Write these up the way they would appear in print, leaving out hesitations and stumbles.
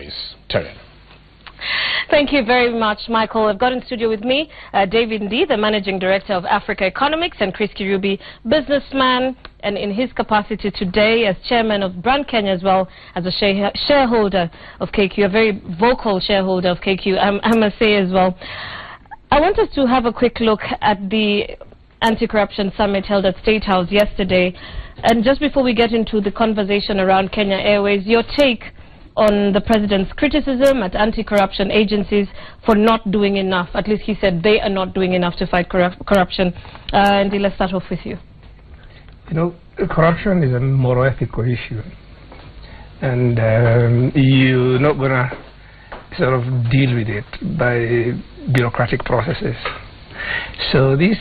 Airways. Terryanne. Thank you very much, Michael. I've got in studio with me David Ndii, the Managing Director of Africa Economics, and Chris Kirubi, businessman, and in his capacity today as Chairman of Brand Kenya as well as a shareholder of KQ, a very vocal shareholder of KQ, I must say as well. I want us to have a quick look at the anti-corruption summit held at State House yesterday. And just before we get into the conversation around Kenya Airways, your take on the President's criticism at anti-corruption agencies for not doing enough. At least he said they are not doing enough to fight corruption. And let's start off with you. You know, corruption is a moral ethical issue. And you're not going to sort of deal with it by bureaucratic processes. So this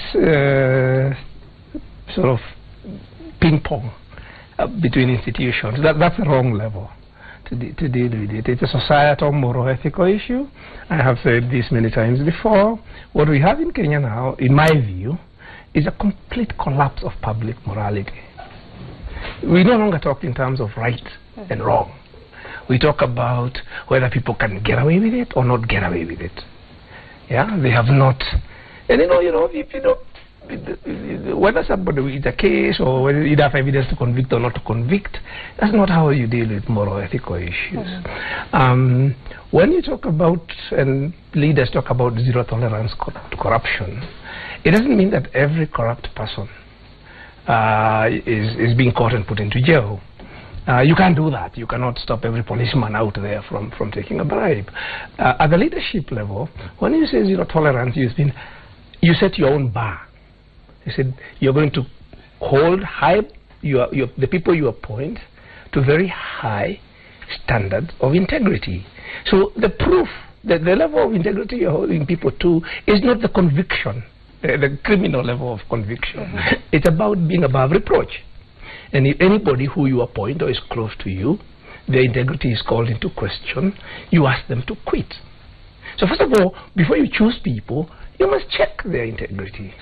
sort of ping-pong between institutions, that's the wrong level to deal with it. It's a societal moral ethical issue. I have said this many times before. What we have in Kenya now, in my view, is a complete collapse of public morality. We no longer talk in terms of right and wrong. We talk about whether people can get away with it or not get away with it. Yeah, they have not. And if you know, whether somebody is a case or whether you have evidence to convict or not to convict, that's not how you deal with moral ethical issues. When you talk about, and leaders talk about zero tolerance to corruption, it doesn't mean that every corrupt person is being caught and put into jail. You can't do that. You cannot stop every policeman out there from taking a bribe. At the leadership level, when you say zero tolerance, you set your own bar. You said you're going to hold high the people you appoint to very high standards of integrity. So the proof that the level of integrity you're holding people to is not the conviction, the criminal level of conviction. It's about being above reproach. And if anybody who you appoint or is close to you, their integrity is called into question, you ask them to quit. So first of all, before you choose people, you must check their integrity.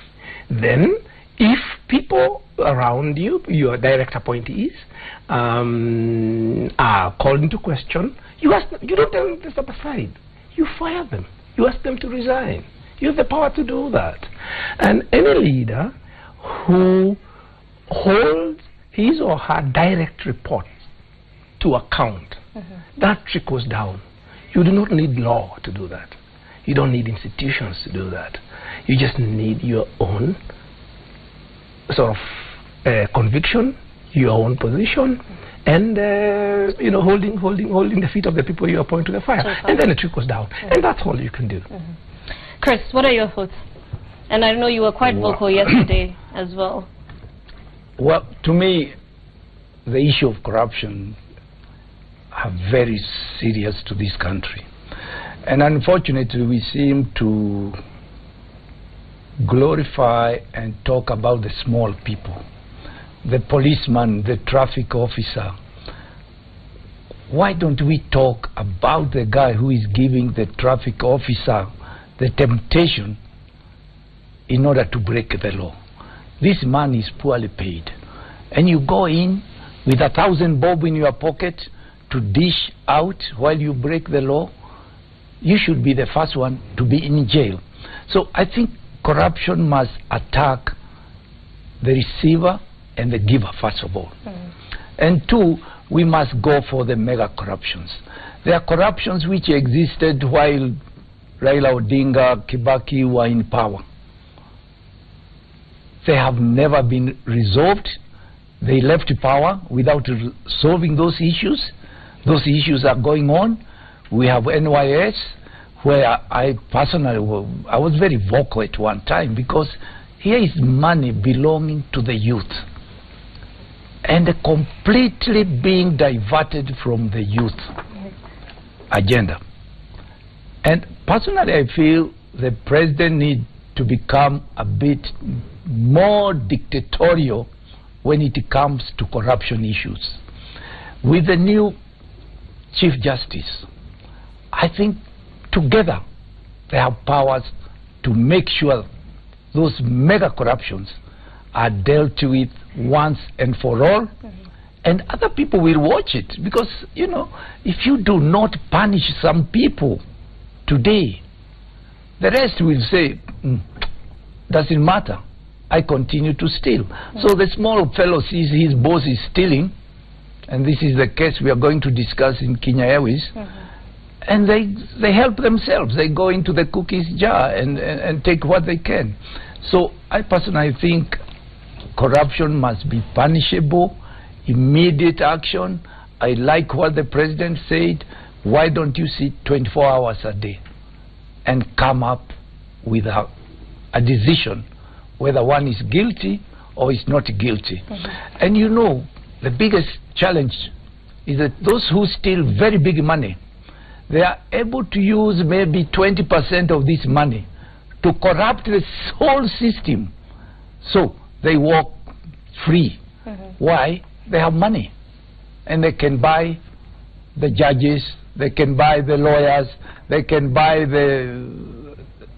Then, if people around you, your direct appointees, are called into question, you ask them, you don't tell them to step aside. You fire them. You ask them to resign. You have the power to do that. And any leader who holds his or her direct report to account, that trickles down. You do not need law to do that. You don't need institutions to do that. You just need your own sort of conviction, your own position, and holding the feet of the people you appoint to the fire, and then it trickles down, and that's all you can do. Chris, what are your thoughts? And I know you were quite vocal yesterday as well. Well, to me, the issue of corruption are very serious to this country. And unfortunately, we seem to glorify and talk about the small people, the policeman, the traffic officer. Why don't we talk about the guy who is giving the traffic officer the temptation in order to break the law? This man is poorly paid, and you go in with 1,000 bob in your pocket to dish out while you break the law. You should be the first one to be in jail. So I think corruption must attack the receiver and the giver first of all. And two, we must go for the mega corruptions. There are corruptions which existed while Raila Odinga, Kibaki were in power. They have never been resolved. They left power without solving those issues. Those issues are going on. We have NYS, where I personally, I was very vocal at one time, because here is money belonging to the youth and completely being diverted from the youth agenda. And personally, I feel the president needs to become a bit more dictatorial when it comes to corruption issues. With the new Chief Justice, I think together they have powers to make sure those mega corruptions are dealt with once and for all, and other people will watch it, because, you know, if you do not punish some people today, the rest will say, doesn't matter, I continue to steal. So the small fellow sees his boss is stealing, and this is the case we are going to discuss in Kenya Airways, and they help themselves. They go into the cookies jar and take what they can. So I personally think corruption must be punishable, immediate action. I like what the president said. Why don't you sit 24 hours a day and come up with a decision whether one is guilty or is not guilty? And you know, the biggest challenge is that those who steal very big money, they are able to use maybe 20% of this money to corrupt the whole system. So they walk free. Why? They have money, and they can buy the judges, they can buy the lawyers, they can buy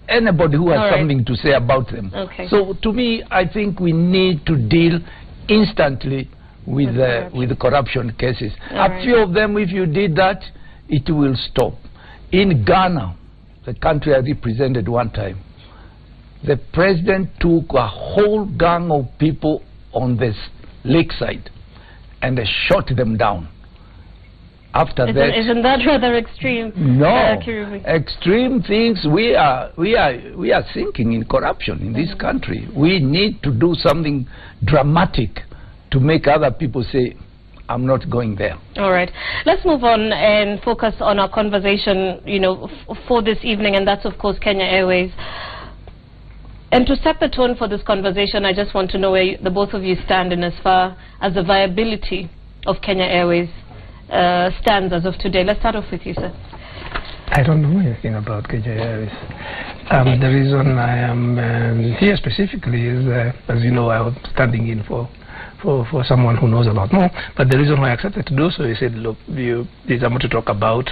anybody who has something to say about them. So to me, I think we need to deal instantly with the corruption cases. A few of them, if you did that, it will stop. In Ghana, the country I represented one time, the president took a whole gang of people on this lakeside and they shot them down. After that, isn't that rather extreme? No, extreme things. We are sinking in corruption in this country. We need to do something dramatic to make other people say, I'm not going there. All right. Let's move on and focus on our conversation, you know, for this evening, and that's, of course, Kenya Airways. And to set the tone for this conversation, I just want to know where the both of you stand in as far as the viability of Kenya Airways stands as of today. Let's start off with you, sir. I don't know anything about Kenya Airways. The reason I am here specifically is, as you know, I was standing in for someone who knows a lot more. But the reason why I accepted to do so is, said, look, I want to talk about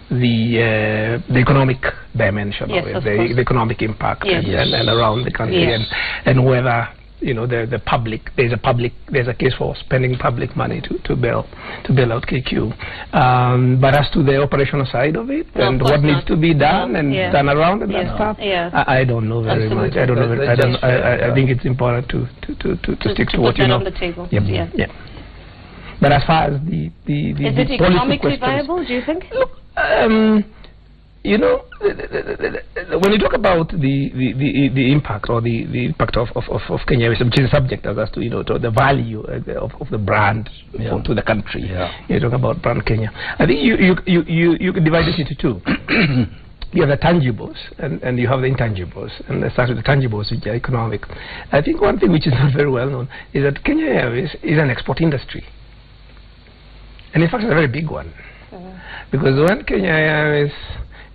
the economic dimension of it, the economic impact and around the country, and whether, you know, there's a case for spending public money to bail out KQ. But as to the operational side of it and what needs to be done and done around and that stuff, I don't know very much. I don't know. I think it's important to stick to what you know. On the table. Yep. But as far as the is it economically viable, do you think? Look, you know, when you talk about the impact or the impact of Kenya, which is a subject as to, you know, to the value of the brand to the country. You talk about brand Kenya. I think you can divide it into two. You have the tangibles and you have the intangibles, and let's start with the tangibles, which are economic. I think one thing which is not very well known is that Kenya Airways is an export industry, and in fact it's a very big one, because when Kenya Airways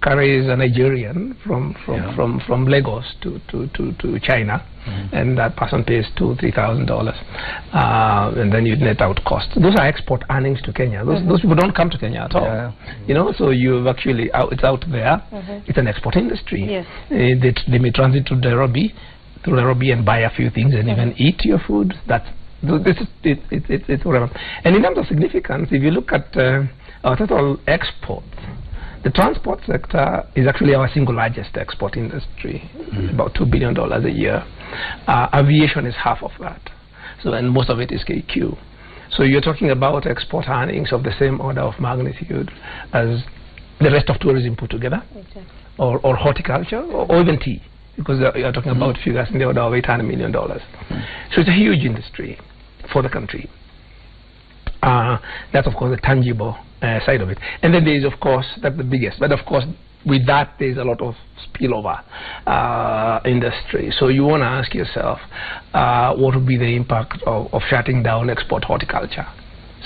carries a Nigerian from Lagos to China, and that person pays $2,000-3,000, and then you net out costs. Those are export earnings to Kenya. Those people don't come to Kenya at all. You know, so you've actually it's out there. It's an export industry. They may transit to Nairobi and buy a few things and even eat your food. It's whatever. And in terms of significance, if you look at our total exports, the transport sector is actually our single largest export industry, about $2 billion a year. Aviation is half of that, so, and most of it is KQ. So you're talking about export earnings of the same order of magnitude as the rest of tourism put together, or horticulture, or even tea, because you're talking about figures in the order of $800 million. So it's a huge industry for the country. That's, of course, the tangible side of it. And then there is, of course, that's the biggest. But, of course, with that, there's a lot of spillover industry. So you want to ask yourself, what would be the impact of shutting down export horticulture?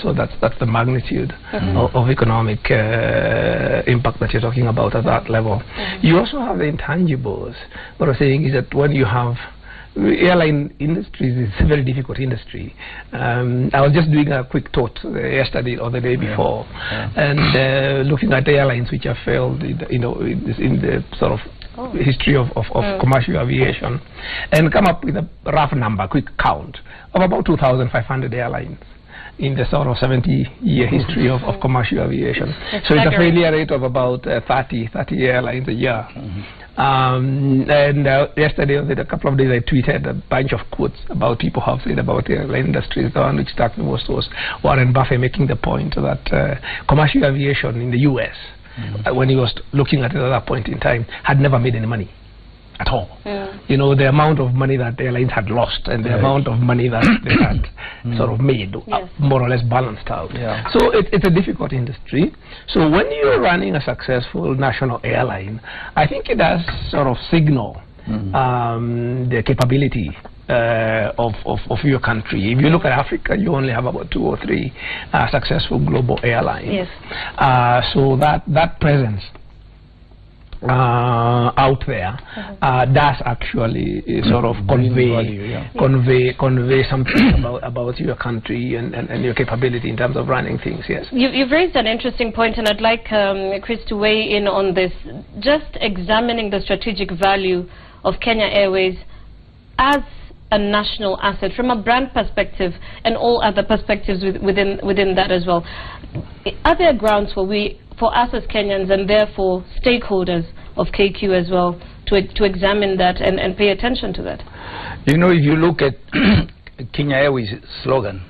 So that's the magnitude of economic impact that you're talking about at that level. You also have the intangibles. What I'm saying is that when you have airline industries, is a very difficult industry. I was just doing a quick thought yesterday or the day before, and looking at airlines which have failed, you know, in the sort of history of commercial aviation, and come up with a rough number, quick count of about 2,500 airlines. in the sort of 70-year history of commercial aviation. So it's a failure rate of about 30 airlines a year. Yesterday, or a couple of days, I tweeted a bunch of quotes about people who have said about the airline industry. The one which struck me most was Warren Buffett making the point that commercial aviation in the U.S., when he was looking at it at that point in time, had never made any money at all. You know, the amount of money that airlines had lost and the amount of money that they had sort of made more or less balanced out. So it's a difficult industry. So when you're running a successful national airline, I think it does sort of signal the capability of your country. If you look at Africa, you only have about 2 or 3 successful global airlines. So that presence out there does actually sort of convey something about your country and your capability in terms of running things. You've raised an interesting point, and I'd like Chris to weigh in on this. Just examining the strategic value of Kenya Airways as a national asset from a brand perspective and all other perspectives within that as well. Are there grounds for us as Kenyans and therefore stakeholders of KQ as well to examine that and pay attention to that? You know, if you look at Kenya Airways slogan,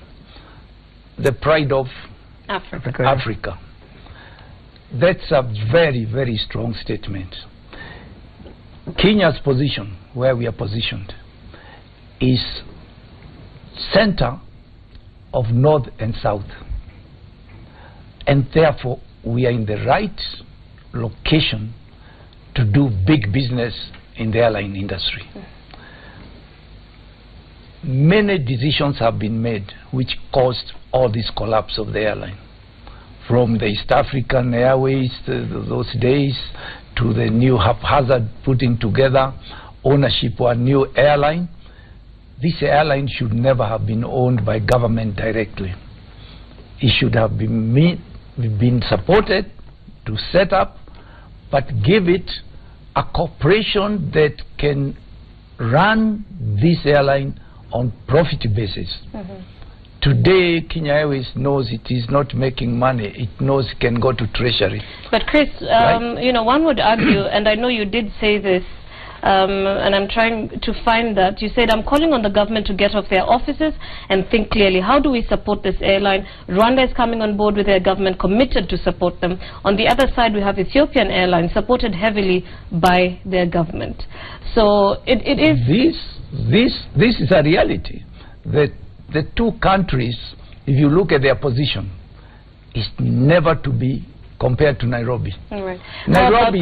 the pride of Africa, that's a very, very strong statement. Kenya's position, where we are positioned, is center of north and south, and therefore we are in the right location to do big business in the airline industry. Many decisions have been made which caused all this collapse of the airline, from the East African Airways those days to the new haphazard putting together ownership of a new airline. This airline should never have been owned by government directly. It should have been supported to set up, but give it a corporation that can run this airline on profit basis. Today, Kenya Airways knows it is not making money. It knows it can go to treasury. But Chris, you know, one would argue, and I know you did say this, and I'm trying to find that. You said, I'm calling on the government to get off their offices and think clearly. How do we support this airline? Rwanda is coming on board with their government, committed to support them. On the other side, we have Ethiopian Airlines, supported heavily by their government. So it is... This is a reality. That the two countries, if you look at their position, is never to be compared to Nairobi. Nairobi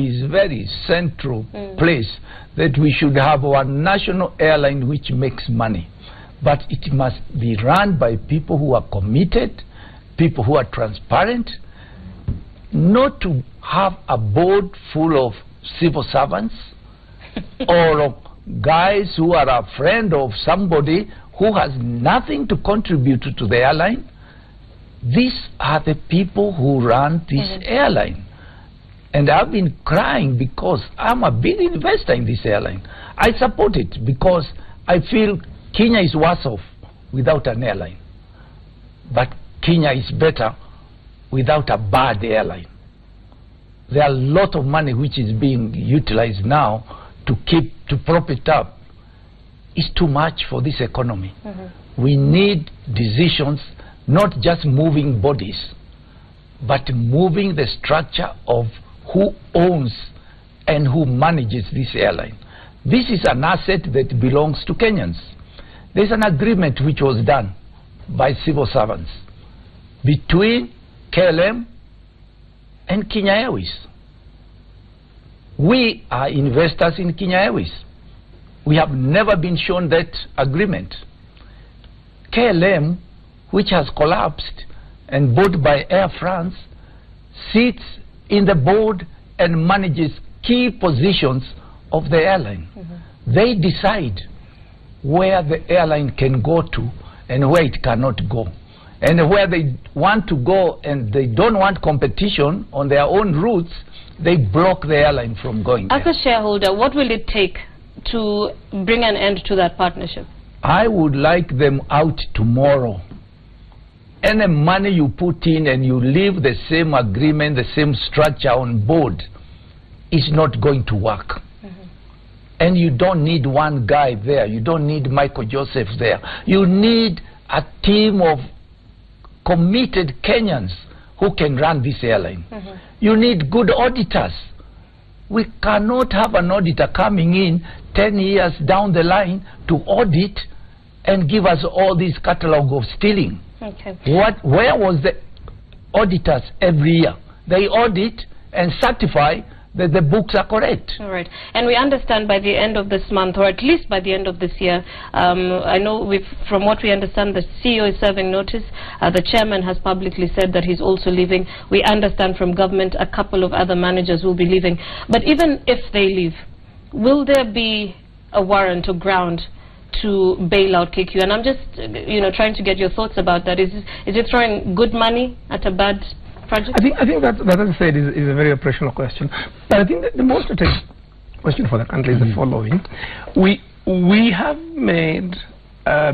is very central place that we should have our national airline which makes money. But it must be run by people who are committed, people who are transparent, not to have a board full of civil servants or guys who are a friend of somebody who has nothing to contribute to the airline. These are the people who run this airline. And I've been crying because I'm a big investor in this airline. I support it because I feel Kenya is worse off without an airline. But Kenya is better without a bad airline. There are a lot of money which is being utilized now to prop it up. It's too much for this economy. We need decisions, not just moving bodies, but moving the structure of who owns and who manages this airline. This is an asset that belongs to Kenyans. There's an agreement which was done by civil servants between KLM and Kenya Airways. We are investors in Kenya Airways. We have never been shown that agreement. KLM, which has collapsed and bought by Air France, sits in the board and manages key positions of the airline. They decide where the airline can go to and where it cannot go. And where they want to go and they don't want competition on their own routes, they block the airline from going there. As a shareholder, what will it take to bring an end to that partnership? I would like them out tomorrow. Any money you put in and you leave the same agreement, the same structure on board, is not going to work. And you don't need one guy there. You don't need Michael Joseph there. You need a team of committed Kenyans who can run this airline. You need good auditors. We cannot have an auditor coming in 10 years down the line to audit and give us all this catalog of stealing. Where was the auditors every year? They audit and certify that the books are correct. All right. And we understand by the end of this month, or at least by the end of this year, I know from what we understand, the CEO is serving notice. The chairman has publicly said that he's also leaving. We understand from government a couple of other managers will be leaving. But even if they leave, will there be a warrant or ground to bail out KQ? And I'm just, trying to get your thoughts about that. Is it throwing good money at a bad project? I think that, as I said, is a very operational question. But I think that the most strategic question for the country is the following. We have made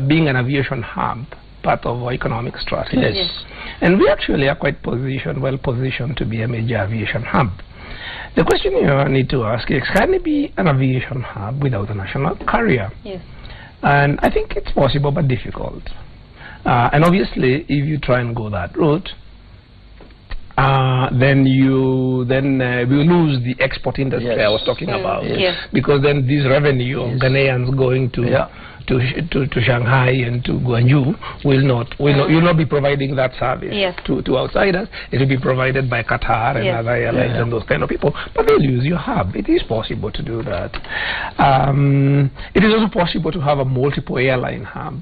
being an aviation hub part of our economic strategy. Yes. And we actually are quite well positioned to be a major aviation hub. The question you need to ask is, can it be an aviation hub without a national carrier? Yes. And I think it's possible but difficult. And obviously, if you try and go that route, then we lose the export industry I was talking about. Because then this revenue of Ghanaians going to Shanghai and to Guangzhou will not be providing that service to outsiders. It will be provided by Qatar and other airlines and those kind of people. But they'll use your hub. It is possible to do that. It is also possible to have a multiple airline hub.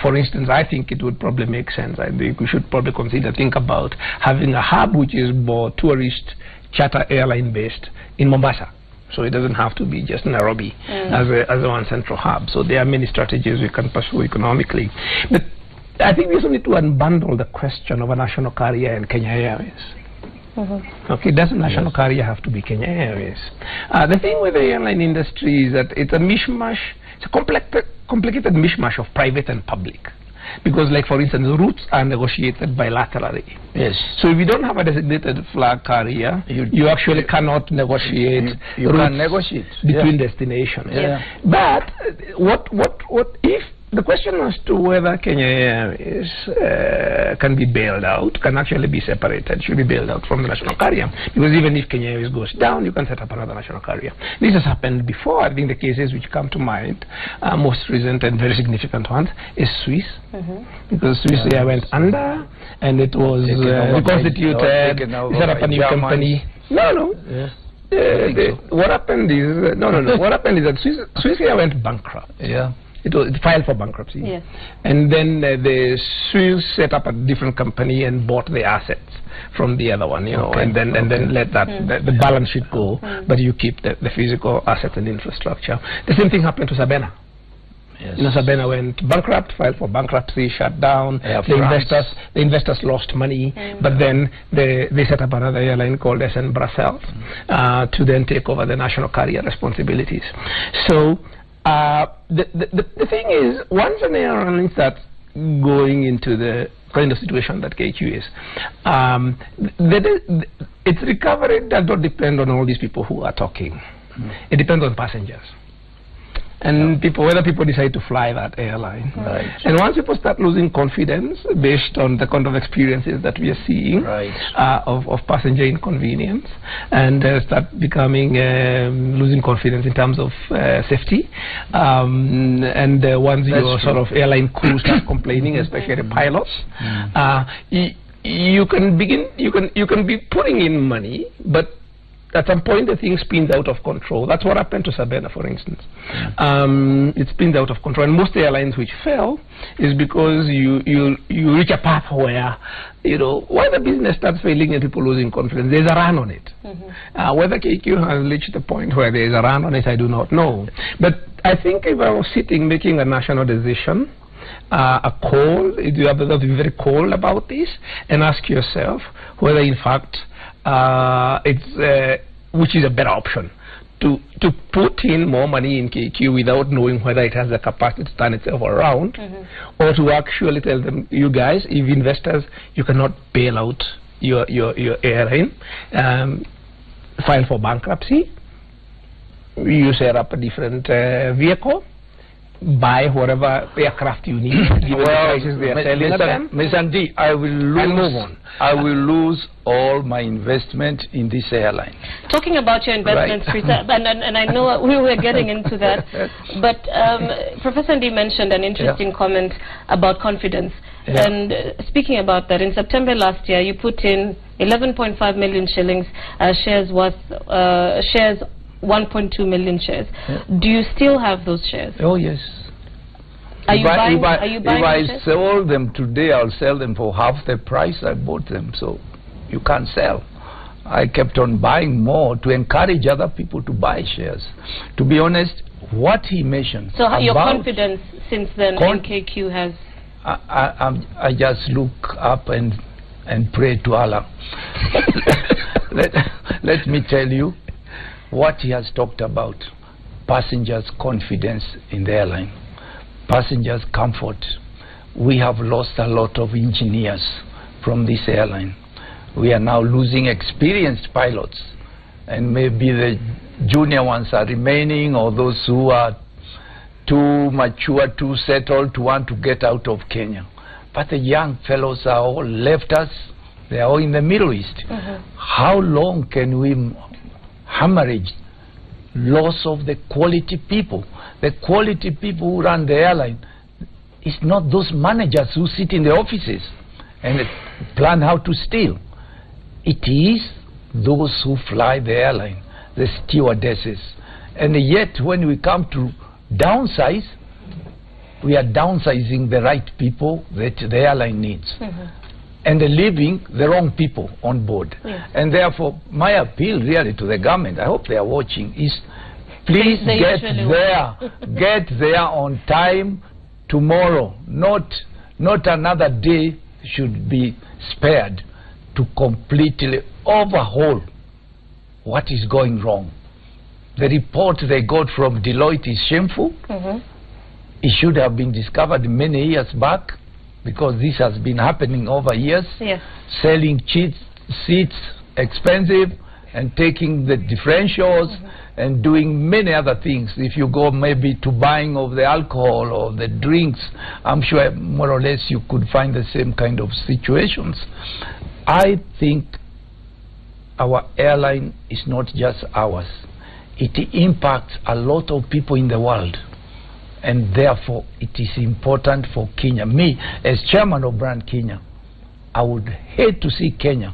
For instance, I think it would probably make sense. I think we should probably think about having a hub which is more tourist charter airline based in Mombasa. So it doesn't have to be just Nairobi as one central hub. So there are many strategies we can pursue economically. But I think we also need to unbundle the question of a national carrier and Kenya Airways. Okay, does a national carrier have to be Kenya Airways? The thing with the airline industry is that it's a mishmash. It's a complicated mishmash of private and public. Because, like, for instance, routes are negotiated bilaterally. Yes. So if you don't have a designated flag carrier, you actually cannot negotiate between destinations. But what if the question as to whether Kenya Airways can be bailed out, can actually be separated, should be bailed out from the national carrier. Because even if Kenya Airways goes down, you can set up another national carrier. This has happened before. I think the cases which come to mind, most recent and very significant ones, is Swiss. Because Swiss Air went under, and it was reconstituted, set up a new company. What happened is, what happened is that Swiss Air went bankrupt. It filed for bankruptcy. And then the Swiss set up a different company and bought the assets from the other one, and then let that the balance sheet go, but you keep the physical assets and infrastructure. The same thing happened to Sabena. Sabena went bankrupt, filed for bankruptcy, shut down. The investors lost money, but then they set up another airline called SN Brussels to then take over the national carrier responsibilities. So the thing is, once an airline starts going into the kind of situation that KQ is, its recovery does not depend on all these people who are talking. It depends on passengers. And whether people decide to fly that airline. And once people start losing confidence based on the kind of experiences that we are seeing of passenger inconvenience, and start becoming losing confidence in terms of safety, and once your sort of airline crew starts complaining, especially pilots, you can be putting in money, but at some point the thing spins out of control. That's what happened to Sabena, for instance. It spins out of control, and most airlines which fail is because you reach a path where, when the business starts failing and people losing confidence, there's a run on it. Whether KQ has reached the point where there's a run on it, I do not know. But I think if I was sitting making a national decision, a call, you have to be very cold about this and ask yourself whether in fact which is a better option, to put in more money in KQ without knowing whether it has the capacity to turn itself around, or to actually tell them, you guys, if investors, you cannot bail out your airline, file for bankruptcy, you set up a different vehicle, buy whatever aircraft you need, given the prices they are selling at them. Ms. Andy, I will lose all my investment in this airline. Talking about your investments, right. and I know we were getting into that, but Professor Andy mentioned an interesting comment about confidence. Yeah. And speaking about that, in September last year, you put in 11.5 million shillings shares worth shares. 1.2 million shares. Yeah. Do you still have those shares? Oh yes. Are you buying if I sold them today, I'll sell them for half the price I bought them. So you can't sell. I kept on buying more to encourage other people to buy shares. To be honest, what he mentioned. So your confidence since then in KQ has. I just look up and pray to Allah. Let me tell you what he has talked about: passengers' confidence in the airline, passengers' comfort. We have lost a lot of engineers from this airline. We are now losing experienced pilots, and maybe the junior ones are remaining, or those who are too mature, too settled to want to get out of Kenya. But the young fellows are all left us. They are all in the Middle East. How long can we hemorrhage loss of the quality people? The quality people who run the airline is not those managers who sit in the offices and plan how to steal. It is those who fly the airline, the stewardesses. And yet when we come to downsize, we are downsizing the right people that the airline needs. And leaving the wrong people on board. And therefore, my appeal really to the government, I hope they are watching, is please get there on time tomorrow. Not another day should be spared to completely overhaul what is going wrong. The report they got from Deloitte is shameful. It should have been discovered many years back, because this has been happening over years. Selling cheap seats expensive and taking the differentials and doing many other things. If you go maybe to buying of the alcohol or the drinks, I'm sure more or less you could find the same kind of situations. I think our airline is not just ours. It impacts a lot of people in the world. And therefore, it is important for Kenya. Me, as chairman of Brand Kenya, I would hate to see Kenya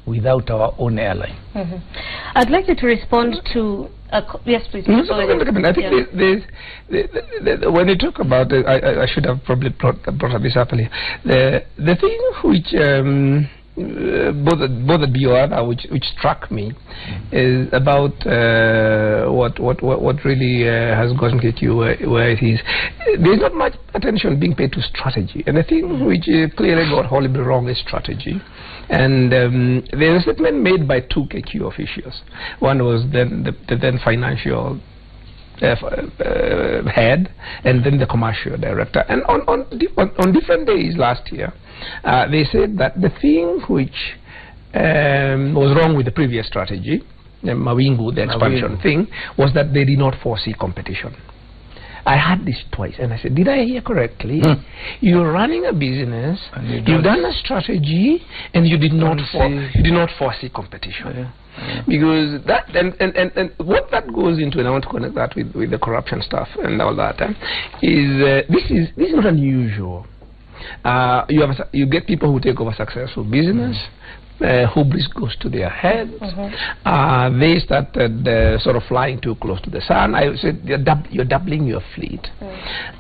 without our own airline. I'd like you to respond to... yes, please. I think when you talk about... I should have probably brought this up earlier. The thing which... bothered me, or which struck me, is about what really has gotten KQ where it is. There's not much attention being paid to strategy, and the thing which clearly got horribly wrong is strategy. And there's a statement made by two KQ officials. One was the then financial head, and then the commercial director. And on different days last year, they said that the thing which was wrong with the previous strategy, the Mawingu, the expansion thing, was that they did not foresee competition. I had this twice, and I said, did I hear correctly? You're running a business, you've done a strategy, and you did not foresee competition. Because that and what that goes into, and I want to connect that with the corruption stuff and all that, is this is not unusual. You get people who take over successful business. Hubris goes to their heads. They started sort of flying too close to the sun. I said, you're doubling your fleet.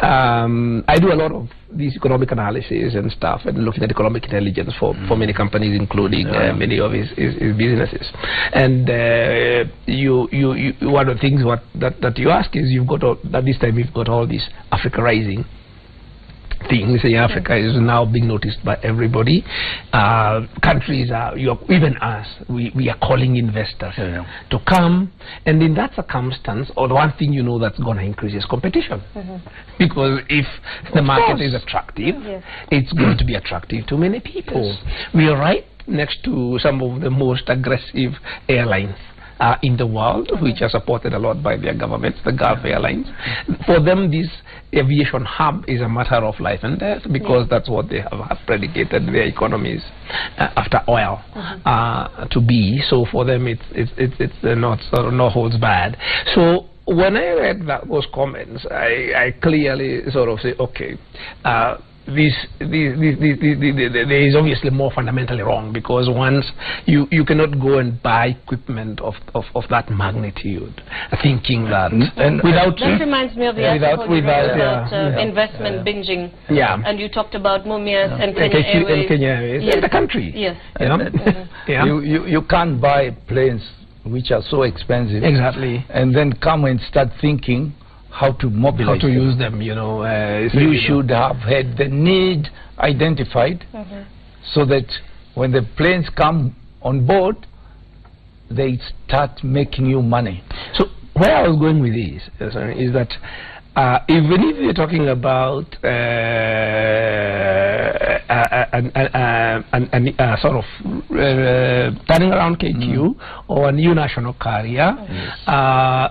I do a lot of these economic analysis and stuff, and looking at economic intelligence for many companies, including many of his businesses. And one of the things that you ask is, you've got at this time you've got all this Africa rising things in Africa is now being noticed by everybody. Countries are, even us, we are calling investors to come, and in that circumstance, or one thing you know that's going to increase is competition. Because if the market is attractive, it's going to be attractive to many people. We are right next to some of the most aggressive airlines in the world, which are supported a lot by their governments, the Gulf Airlines. For them, this aviation hub is a matter of life and death, because that's what they have predicated their economies after oil to be. So for them, it's not sort of no holds bad. So when I read those comments, I clearly sort of say, okay, there is obviously more fundamentally wrong, because once you cannot go and buy equipment of that magnitude, thinking that without that reminds me of the article about investment binging. And you talked about Mumias and Kenya Airways. And the country. You can't buy planes which are so expensive. Exactly. And then come and start thinking how to mobilize how to use them, you know. You should have had the need identified, so that when the planes come on board, they start making you money. So where I was going with this is that even if you're talking about sort of turning around KQ or a new national carrier,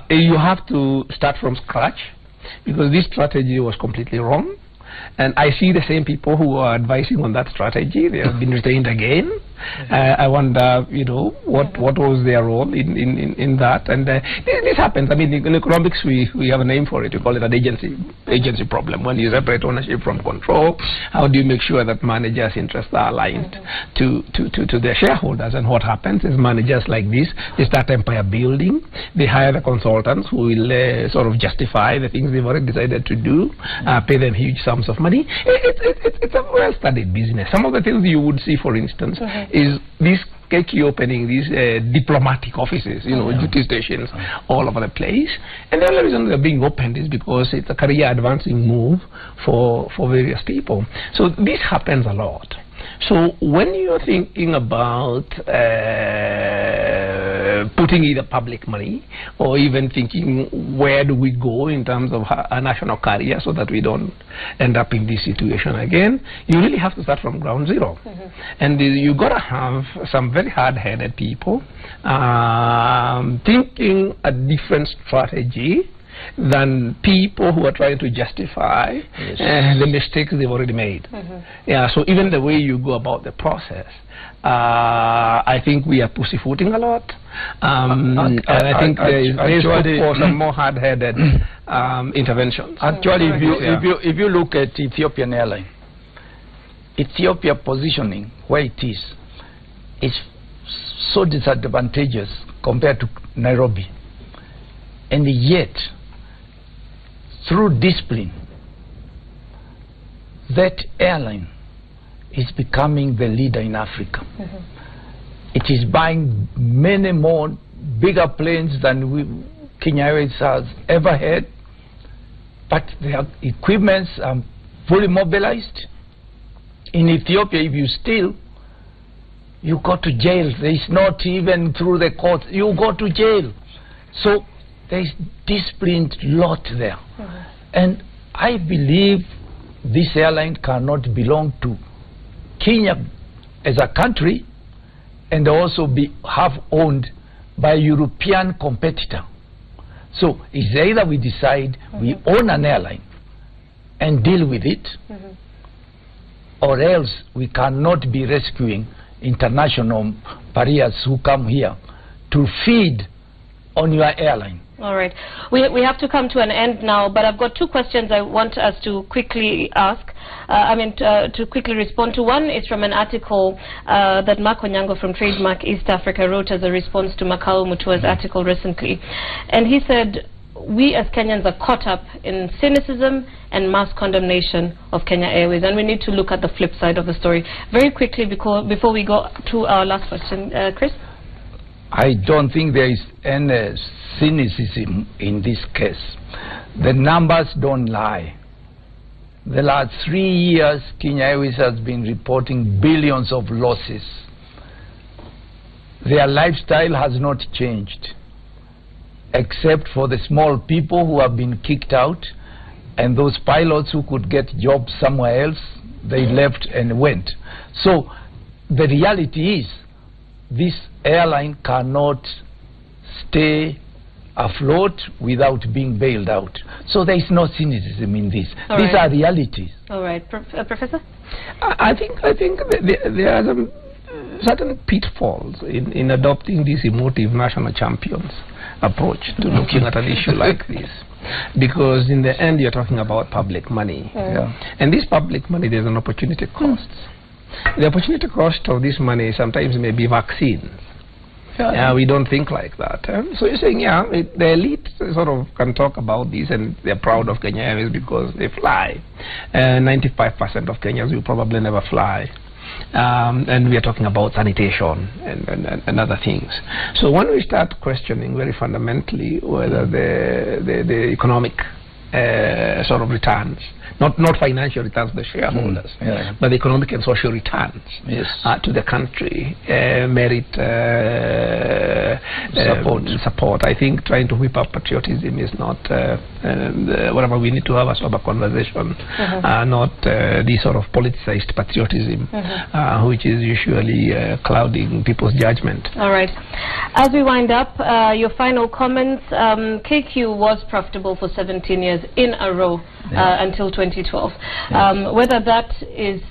you have to start from scratch, because this strategy was completely wrong. And I see the same people who are advising on that strategy. They have been retained again. I wonder, you know, what was their role in that. And this happens. I mean, in economics, we have a name for it. We call it an agency problem. When you separate ownership from control, how do you make sure that managers' interests are aligned to their shareholders? And what happens is managers like this, they start empire building. They hire the consultants who will sort of justify the things they've already decided to do, pay them huge sums of money. It's a well-studied business. Some of the things you would see, for instance, is this KQ opening these diplomatic offices, you know, duty stations all over the place. And the only reason they're being opened is because it's a career advancing move for various people. So this happens a lot. So when you're thinking about putting either public money or even thinking where do we go in terms of a national carrier so that we don't end up in this situation again, you really have to start from ground zero. And you got to have some very hard-headed people thinking a different strategy than people who are trying to justify the mistakes they've already made. So even the way you go about the process, I think we are pussyfooting a lot. And I think there is scope for some more hard-headed interventions. Actually, if you look at Ethiopian Airline, Ethiopia positioning where it is so disadvantageous compared to Nairobi. And yet, through discipline, that airline is becoming the leader in Africa. It is buying many more bigger planes than Kenya Airways has ever had, but their equipments are fully mobilized. In Ethiopia, if you steal, you go to jail. There is not even through the court. You go to jail. So there is disciplined lot there. And I believe this airline cannot belong to Kenya as a country and also be half-owned by a European competitor. So it's either we decide we own an airline and deal with it, or else we cannot be rescuing international pariahs who come here to feed on your airline. All right. We have to come to an end now, but I've got two questions I want us to quickly ask. To quickly respond to. One is from an article that Mark Onyango from Trademark East Africa wrote as a response to Makau Mutua's article recently. And he said, we as Kenyans are caught up in cynicism and mass condemnation of Kenya Airways, and we need to look at the flip side of the story. Very quickly, before we go to our last question, Chris? I don't think there is any cynicism in this case. The numbers don't lie. The last 3 years, Kenya Airways has been reporting billions of losses. Their lifestyle has not changed, except for the small people who have been kicked out, and those pilots who could get jobs somewhere else, they left and went. So the reality is, this airline cannot stay afloat without being bailed out. So there is no cynicism in this. These are realities. All right, Professor? I think there are some certain pitfalls in adopting this emotive national champions approach to looking at an issue like this, because in the end you're talking about public money, and this public money, there's an opportunity cost. The opportunity cost of this money sometimes may be vaccines. We don't think like that. So you're saying, the elite sort of can talk about this, and they're proud of Kenya Airways because they fly. 95% of Kenyans will probably never fly. And we are talking about sanitation and other things. So when we start questioning very fundamentally whether the economic sort of returns, not financial returns to the shareholders, but the economic and social returns to the country merit support. I think trying to whip up patriotism is not whatever. We need to have a sober conversation, not this sort of politicized patriotism, which is usually clouding people's judgment. All right. As we wind up, your final comments. KQ was profitable for 17 years in a row until 2012. Whether that is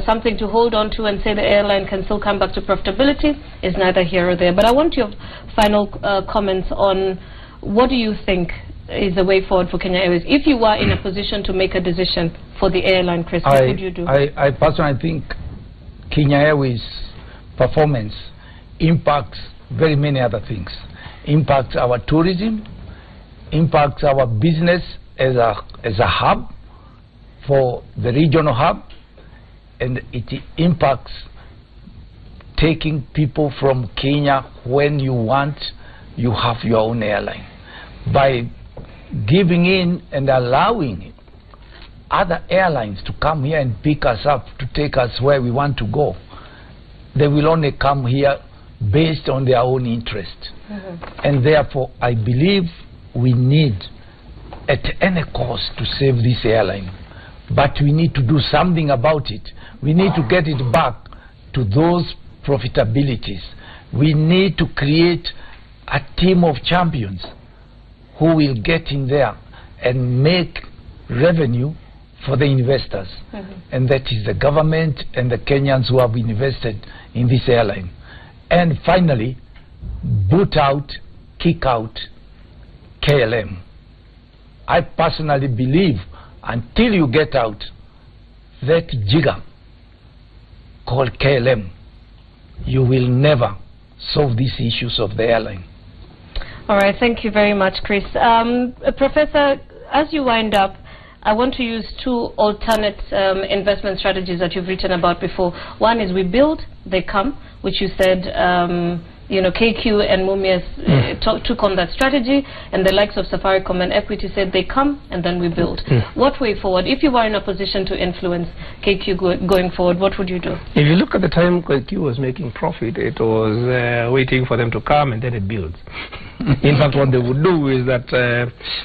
something to hold on to and say the airline can still come back to profitability is neither here or there. But I want your final comments on what do you think is the way forward for Kenya Airways? If you were in a position to make a decision for the airline, Chris, what would you do? I personally think Kenya Airways' performance impacts very many other things. Impacts our tourism, impacts our business as a hub for the regional hub, and it impacts taking people from Kenya when you want, you have your own airline. By giving in and allowing other airlines to come here and pick us up to take us where we want to go, they will only come here based on their own interest. And therefore I believe we need at any cost to save this airline, but we need to do something about it. We need to get it back to those profitabilities. We need to create a team of champions who will get in there and make revenue for the investors, and that is the government and the Kenyans who have invested in this airline. And finally, boot out, kick out KLM. I personally believe until you get out that jigger called KLM, you will never solve these issues of the airline. All right, thank you very much, Chris. Professor, as you wind up, I want to use two alternate investment strategies that you've written about before. One is we build, they come, which you said KQ and Mumias took on that strategy, and the likes of Safaricom and Equity said they come and then we build. What way forward? If you were in a position to influence KQ going forward, what would you do? If you look at the time KQ was making profit, it was waiting for them to come and then it builds. In fact, what they would do is that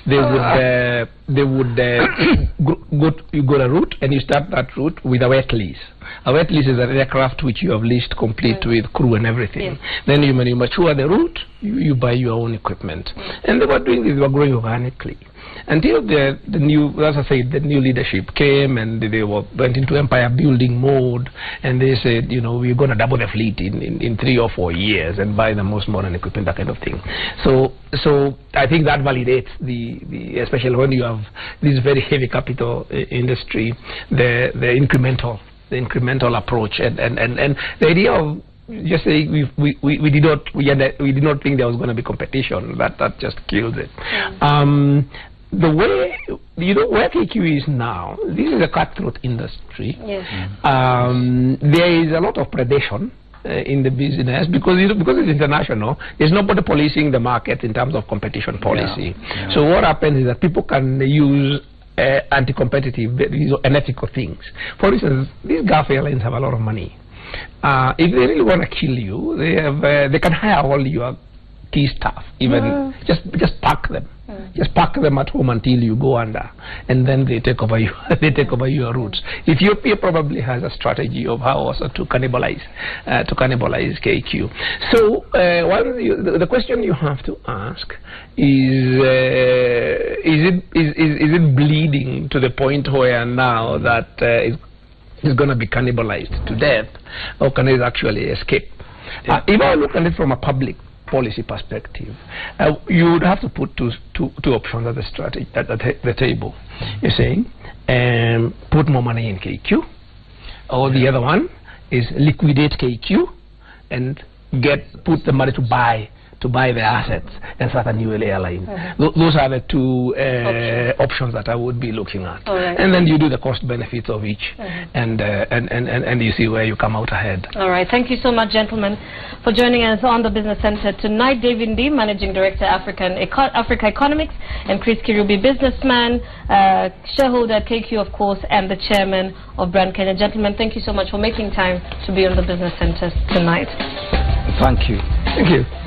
they would you go a route and you start that route with a wet lease. A wet lease is an aircraft which you have leased complete with crew and everything. Then when you mature the route, you buy your own equipment. And they were doing this, they were growing organically. Until the new, as I said, the new leadership came and they went into empire building mode, and they said, we're going to double the fleet in 3 or 4 years and buy the most modern equipment, that kind of thing. So I think that validates the especially when you have this very heavy capital industry, the incremental approach and the idea of just saying we did not think there was going to be competition. That just kills it. The way where KQ is now, this is a cutthroat industry. There is a lot of predation in the business because it's international. There's nobody policing the market in terms of competition policy. So what happens is that people can use anti-competitive, these are unethical things. For instance, these Gulf airlines have a lot of money. If they really want to kill you, they can hire all your key staff, even just pack them. Just park them at home until you go under, and then they take over you. They take over your routes. Ethiopia probably has a strategy of how also to cannibalize KQ. So the question you have to ask is it bleeding to the point where now that it's going to be cannibalized to death, or can it actually escape? If I look at it from a public policy perspective, you would have to put two options at the strategy at the table. You're saying put more money in KQ, or the other one is liquidate KQ and put the money to buy the assets and start a new airline. Those are the two options that I would be looking at. And then you do the cost benefits of each, and you see where you come out ahead. All right. Thank you so much, gentlemen, for joining us on the Business Center tonight. David Ndii, Managing Director, Africa Economics, and Chris Kirubi, businessman, shareholder at KQ, of course, and the chairman of Brand Kenya. Gentlemen, thank you so much for making time to be on the Business Center tonight. Thank you. Thank you.